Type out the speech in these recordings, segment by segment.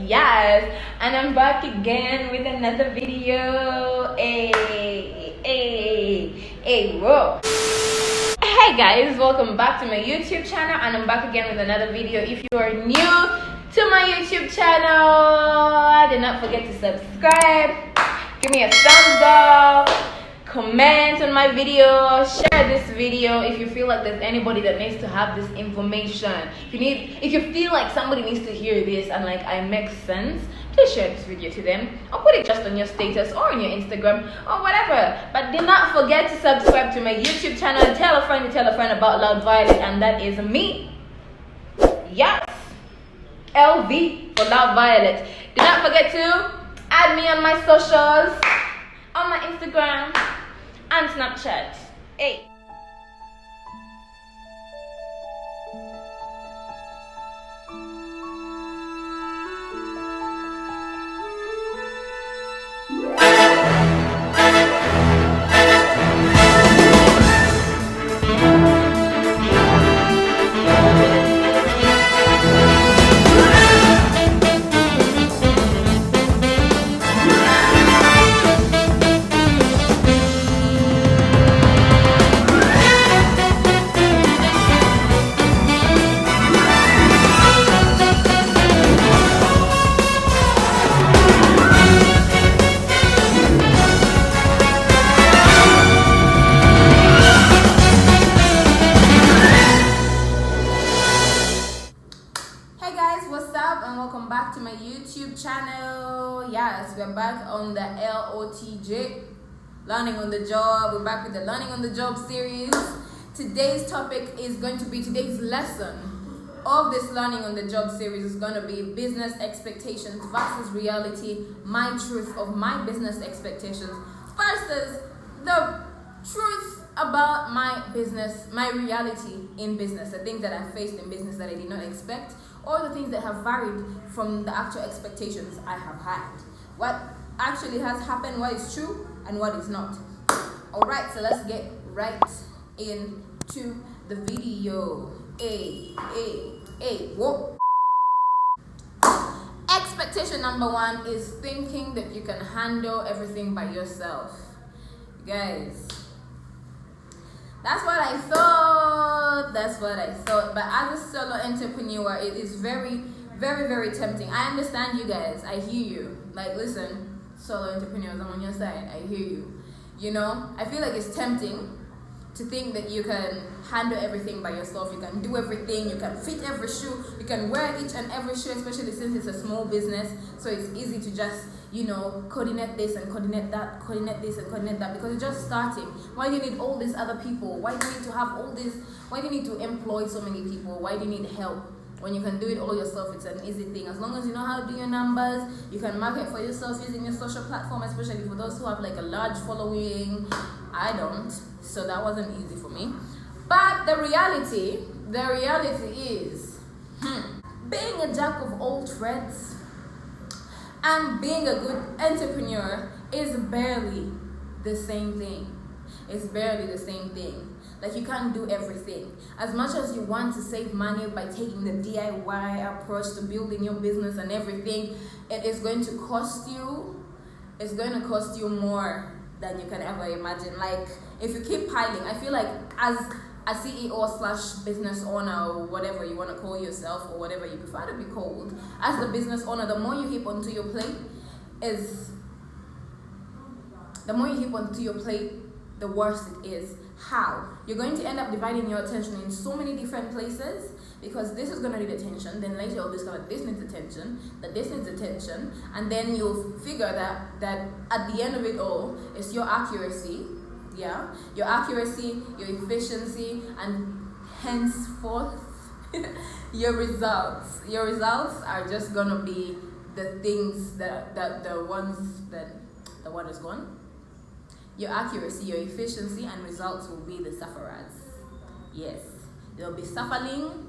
Yes, and I'm back again with another video. Whoa. Hey guys, welcome back to my YouTube channel, and I'm back again with another video. If you are new to my YouTube channel, do not forget to subscribe, give me a thumbs up, comment on my video, share this video if you feel like there's anybody that needs to have this information. If you feel like somebody needs to hear this and like I make sense, please share this video to them or put it just on your status or on your Instagram or whatever. But do not forget to subscribe to my YouTube channel and tell a friend about Loud Violet, and that is me. Yes, LV for Loud Violet. Do not forget to add me on my socials, on my Instagram and Snapchat. Hey. Welcome back to my YouTube channel. Yes, we're back on the LOTJ, Learning on the Job. We're back with the Learning on the Job series. Today's topic is going to be, today's lesson of this Learning on the Job series is going to be business expectations versus reality, my truth of my business expectations versus the truth about my business, my reality in business, the things that I faced in business that I did not expect, or the things that have varied from the actual expectations I have had. What actually has happened, what is true, and what is not. Alright, so let's get right into the video. Whoa. Expectation number one is thinking that you can handle everything by yourself. Guys, that's what I thought. But as a solo entrepreneur, it is very, very, very tempting. I understand you guys. I hear you. Like, listen, solo entrepreneurs, I'm on your side. I hear you. You know, I feel like it's tempting to think that you can handle everything by yourself. You can do everything. You can fit every shoe. You can wear each and every shoe, especially since it's a small business. So it's easy to just, you know, coordinate this and coordinate that, coordinate this and coordinate that, because it's just starting. Why do you need all these other people? Why do you need to have all this? Why do you need to employ so many people? Why do you need help? When you can do it all yourself, it's an easy thing. As long as you know how to do your numbers, you can market for yourself using your social platform, especially for those who have like a large following. I don't, so that wasn't easy for me. But the reality is, being a jack of all trades and being a good entrepreneur is barely the same thing. It's barely the same thing. Like, you can't do everything. As much as you want to save money by taking the DIY approach to building your business and everything, it is going to cost you. It's going to cost you more than you can ever imagine. Like, if you keep piling, I feel like as a CEO/business owner, or whatever you want to call yourself, or whatever you prefer to be called, as the business owner, the more you heap onto your plate, the worse it is. How? You're going to end up dividing your attention in so many different places, because this is going to need attention, then later you'll discover this needs attention, that this needs attention, and then you'll figure that at the end of it all, it's your accuracy, your accuracy, your efficiency, and henceforth, your results. Your results are just going to be the things that the one is gone. Your accuracy, your efficiency, and results will be the sufferers. Yes, they'll be suffering,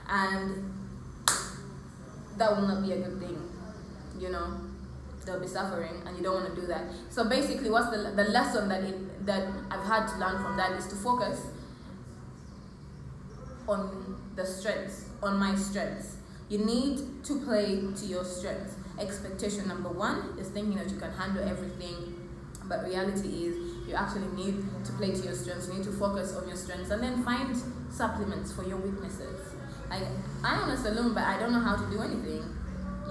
and that will not be a good thing. You know, they'll be suffering, and you don't want to do that. So basically, what's the lesson that I've had to learn from that is to focus on the strengths, on my strengths. You need to play to your strengths. Expectation number one is thinking that you can handle everything, but reality is you actually need to play to your strengths. You need to focus on your strengths and then find supplements for your weaknesses. I own a salon, but I don't know how to do anything.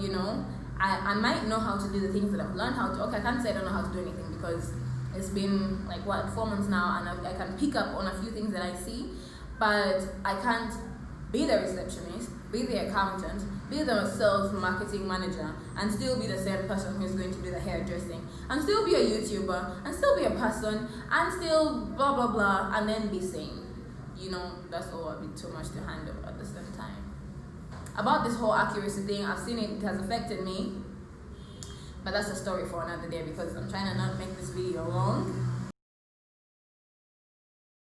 You know, I might know how to do the things that I've learned how to. Okay, I can't say I don't know how to do anything because it's been like 4 months now, and I can pick up on a few things that I see, but I can't be the receptionist, be the accountant, be the sales marketing manager, and still be the same person who's going to do the hairdressing, and still be a YouTuber, and still be a person, and still blah blah blah, and then be sane. You know, that's all a bit too much to handle at the same time. About this whole accuracy thing, I've seen it has affected me, but that's a story for another day because I'm trying to not make this video long.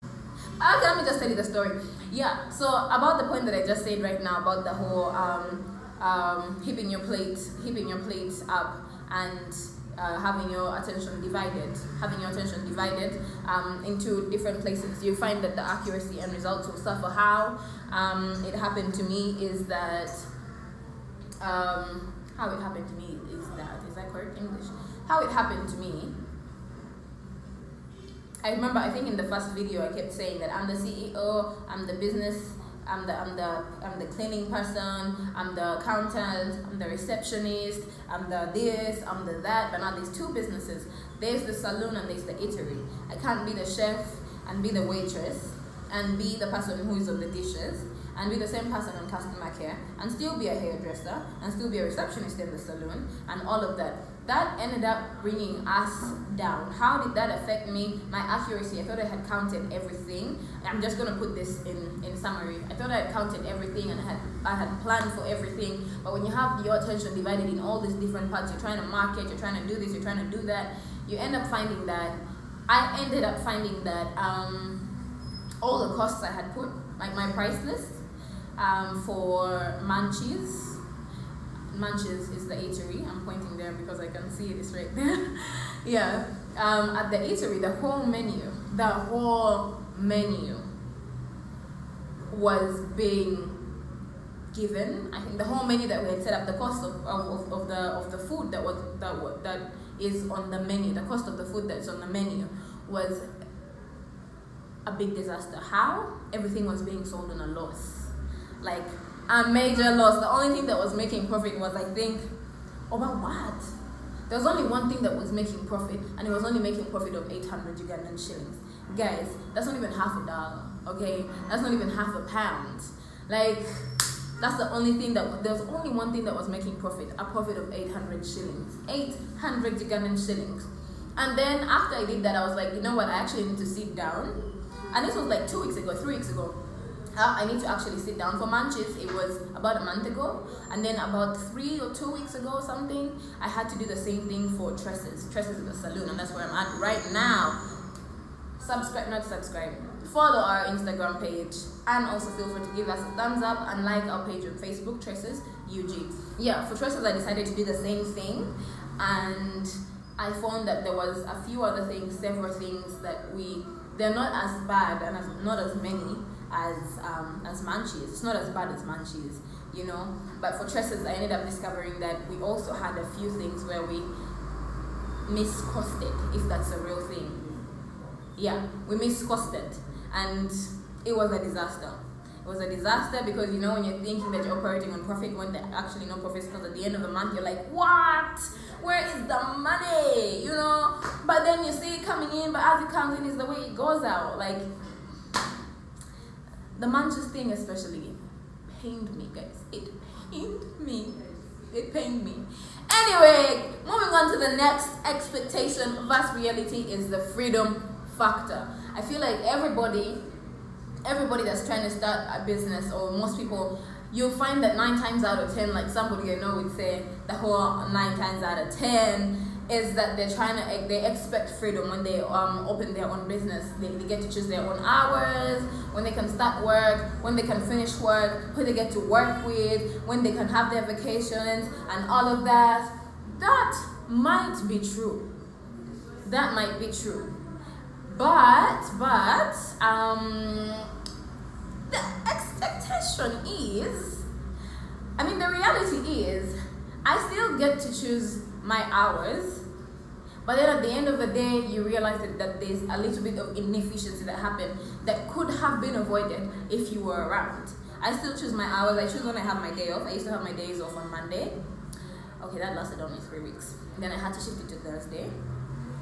Okay, let me just tell you the story. Yeah, so about the point that I just said right now about the whole heaping your plate up and having your attention divided into different places. You find that the accuracy and results will suffer. How it happened to me is that is that correct English? How it happened to me, I remember, I think in the first video I kept saying that I'm the CEO, I'm the business, I'm the cleaning person, I'm the accountant, I'm the receptionist, I'm the this, I'm the that, but now there's two businesses. There's the salon and there's the eatery. I can't be the chef and be the waitress and be the person who is on the dishes and be the same person on customer care and still be a hairdresser and still be a receptionist in the salon and all of that. That ended up bringing us down. How did that affect me? My accuracy. I thought I had counted everything. I'm just going to put this in summary. I thought I had counted everything and I had planned for everything. But when you have your attention divided in all these different parts, you're trying to market, you're trying to do this, you're trying to do that, you end up finding that, all the costs I had put, like my price list for Munchies is the eatery. I'm pointing there because I can see it's right there. Yeah, at the eatery, the whole menu was being given. I think the whole menu that we had set up, the cost of the food that is on the menu, the cost of the food that's on the menu was a big disaster. How? Everything was being sold on a loss, like a major loss. The only thing that was making profit was, I think, about what? There was only one thing that was making profit, and it was only making profit of 800 Ugandan shillings. Guys, that's not even $50, okay? That's not even £1. Like, that's the only thing there was only one thing that was making profit, a profit of 800 shillings. 800 Ugandan shillings. And then after I did that, I was like, you know what? I actually need to sit down. And this was like 3 weeks ago. I need to actually sit down for Munchies. It was about a month ago, and then about 3 or 2 weeks ago, something, I had to do the same thing for Tresses in the saloon, and that's where I'm at right now. Follow our Instagram page, and also feel free to give us a thumbs up and like our page on Facebook, Tresses UG. Yeah, for Tresses, I decided to do the same thing, and I found that there was a few other things, several things that they're not as bad and not as many as Munchies. It's not as bad as Munchies, you know. But for Tresses, I ended up discovering that we also had a few things where we miscosted, if that's a real thing. Yeah, we miscosted, and it was a disaster. It was a disaster because, you know, when you're thinking that you're operating on profit when there's actually no profits, because at the end of the month you're like, what? Where is the money? You know? But then you see it coming in, but as it comes in is the way it goes out. Like, the Munchies thing especially pained me, guys. It pained me. Anyway, moving on to the next expectation versus reality is the freedom factor. I feel like everybody that's trying to start a business, or most people, you'll find that 9 times out of 10, like somebody I know would say, the whole 9 times out of 10 is that they expect freedom when they open their own business. They get to choose their own hours, when they can start work, when they can finish work, who they get to work with, when they can have their vacations and all of that. That might be true. That might be true. But the expectation is I mean, the reality is, I still get to choose my hours, but then at the end of the day, you realize that there's a little bit of inefficiency that happened that could have been avoided if you were around. I still choose my hours. I choose when I have my day off. I used to have my days off on Monday. Okay, that lasted only 3 weeks. Then I had to shift it to Thursday.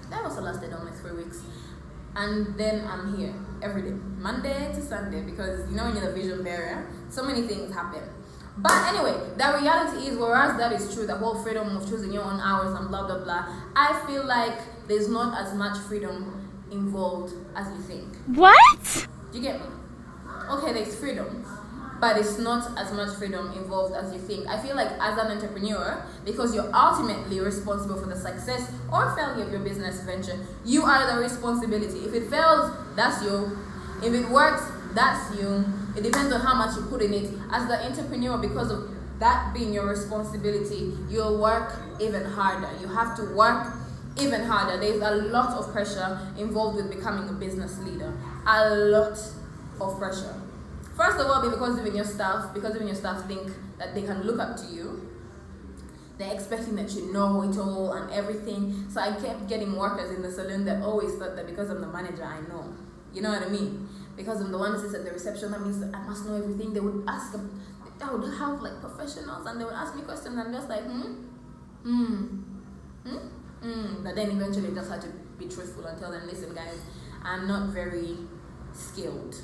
That also lasted only 3 weeks. And then I'm here every day, Monday to Sunday, because you know when you're the vision bearer, so many things happen. But anyway, the reality is, whereas that is true, the whole freedom of choosing your own hours and blah, blah, blah, I feel like there's not as much freedom involved as you think. What? Do you get me? Okay, there's freedom, but it's not as much freedom involved as you think. I feel like as an entrepreneur, because you're ultimately responsible for the success or failure of your business venture, you are the responsibility. If it fails, that's you. If it works, that's you. It depends on how much you put in it. As the entrepreneur, because of that being your responsibility, you'll work even harder. You have to work even harder. There's a lot of pressure involved with becoming a business leader. A lot of pressure. First of all, because even your staff think that they can look up to you. They're expecting that you know it all and everything. So I kept getting workers in the salon that always thought that because I'm the manager, I know. You know what I mean? Because I'm the one who sits at the reception, that means that I must know everything. They would ask them, I would have like professionals and they would ask me questions and I'm just like, But then eventually I just had to be truthful and tell them, listen guys, I'm not very skilled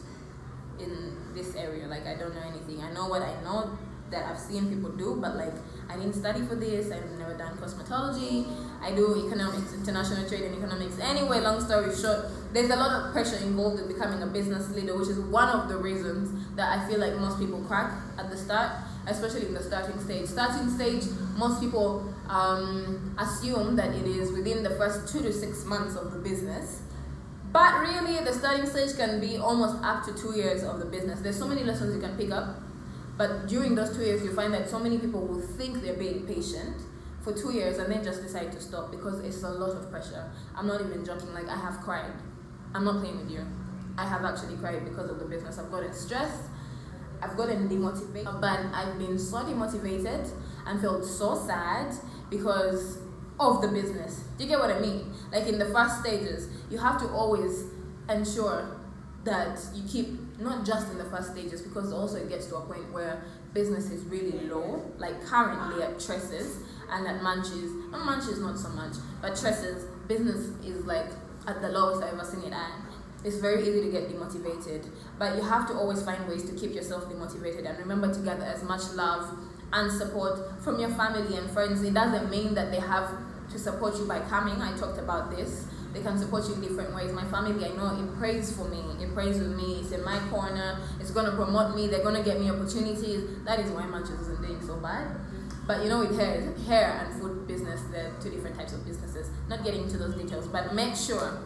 in this area. Like I don't know anything. I know what I know that I've seen people do, but like I didn't study for this. I've never done cosmetology. I do economics, international trade and economics. Anyway, long story short, there's a lot of pressure involved in becoming a business leader, which is one of the reasons that I feel like most people crack at the start, especially in the starting stage. Starting stage, most people assume that it is within the first 2 to 6 months of the business. But really, the starting stage can be almost up to 2 years of the business. There's so many lessons you can pick up. But during those 2 years, you find that so many people will think they're being patient for 2 years and then just decide to stop because it's a lot of pressure. I'm not even joking, like I have cried. I'm not playing with you. I have actually cried because of the business. I've gotten stressed, I've gotten demotivated, but I've been so demotivated and felt so sad because of the business. Do you get what I mean? Like in the first stages, you have to always ensure that you keep, not just in the first stages, because also it gets to a point where business is really low, like currently at Tresses and at Munchies not so much, but Tresses, business is like at the lowest I've ever seen it at. It's very easy to get demotivated, but you have to always find ways to keep yourself demotivated and remember to gather as much love and support from your family and friends. It doesn't mean that they have to support you by coming. I talked about this. They can support you in different ways. My family, I know, it prays for me. It prays with me. It's in my corner. It's going to promote me. They're going to get me opportunities. That is why Munchies isn't doing so bad. But you know, with hair and food business, there are two different types of businesses. Not getting into those details, but make sure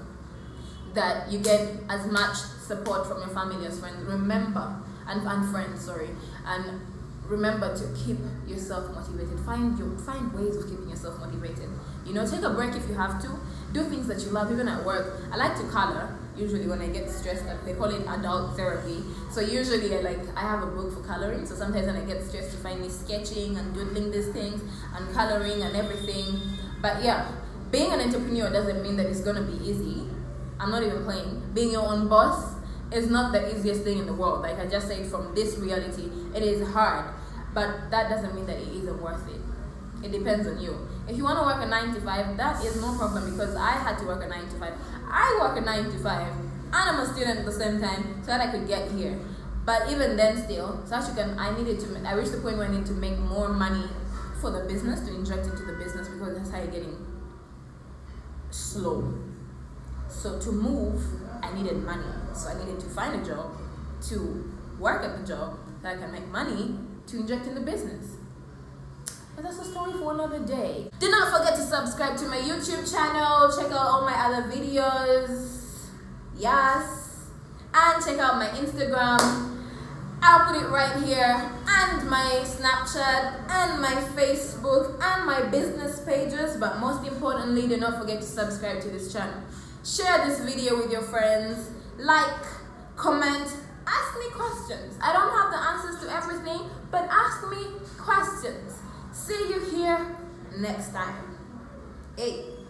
that you get as much support from your family as friends. Remember, and friends, sorry. And remember to keep yourself motivated. Find ways of keeping yourself motivated. You know, take a break if you have to. Do things that you love, even at work. I like to color. Usually when I get stressed, they call it adult therapy. So usually I have a book for coloring. So sometimes when I get stressed, you find me sketching and doodling these things and coloring and everything. But yeah, being an entrepreneur doesn't mean that it's gonna be easy. I'm not even playing. Being your own boss is not the easiest thing in the world. Like I just said, from this reality, it is hard. But that doesn't mean that it isn't worth it. It depends on you. If you want to work a 9 to 5, that is no problem because I had to work a 9 to 5. I work a 9 to 5 and I'm a student at the same time so that I could get here. But even then still, I reached the point where I need to make more money for the business, to inject into the business because that's how you're getting slow. So to move, I needed money. So I needed to find a job, to work at the job so I can make money to inject in the business. But that's a story for another day. Do not forget to subscribe to my YouTube channel. Check out all my other videos. Yes. And check out my Instagram. I'll put it right here. And my Snapchat. And my Facebook. And my business pages. But most importantly, do not forget to subscribe to this channel. Share this video with your friends. Like, comment, Ask me questions. I don't have the answers to everything, but ask me questions. See you here next time. Hey.